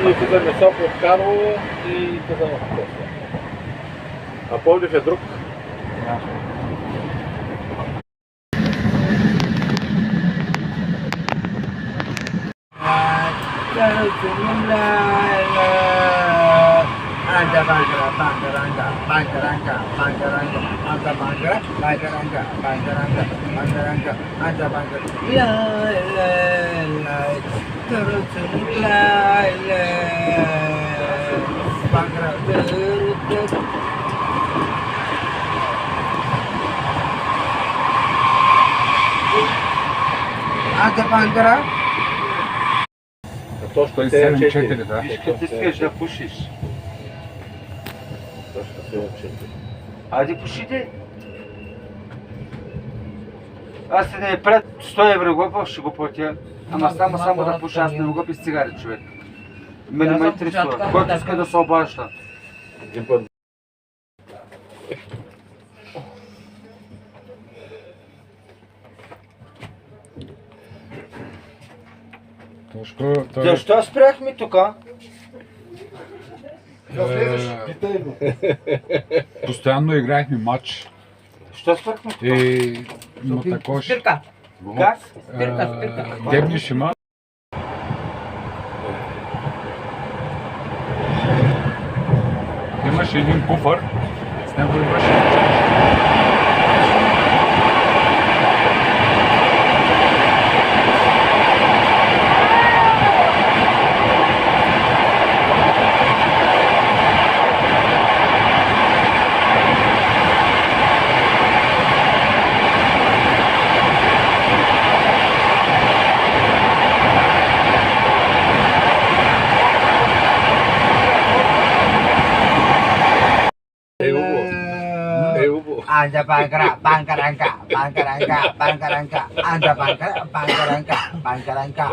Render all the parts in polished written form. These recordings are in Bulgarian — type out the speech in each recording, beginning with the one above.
отидем Сопот, Карлово и Казанлък после. А Пловдив е друг. Anta bangara, bangaranga, bangaranga, bangaranga, anta bangara, bangaranga, bangaranga, bangaranga, anta bangara. La la la, terutun la la, bangara terutun. Anta bangara. Точка 7-4, да. Виж, като искаш да пушиш. Точка 7-4. Айде пушите. Аз се да ми пред 100 евро глоба, ще го платя. Ама само да пуша, аз не мога без цигари, човек. Мене ме интересува. Който иска да се обажда. Един път. Тошко, той Защо спряхме тука? постоянно играехме матч Що спряхме тука? и мотакош. Спирка. Как? Спирка. Дебниш има. Имаше един куфър, с него имаше Anta bangara, bangaranga, bangaranga, bangaranga, anta bangara, bangaranga, bangaranga.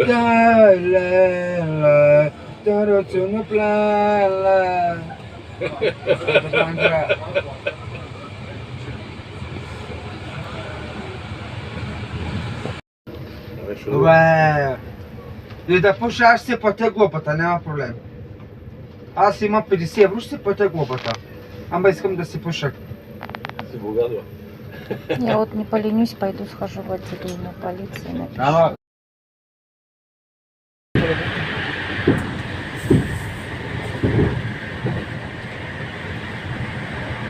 La la la, terutun la la. Bangara. Добре. И да пуша, аз ще платя глобата, няма проблем. Аз имам 50 евро, ще платя глобата. Ама искам да си пуша. Си богат, бе. Я вот не поленюсь, пойду схожу в отделение полиции. Напишу. Ама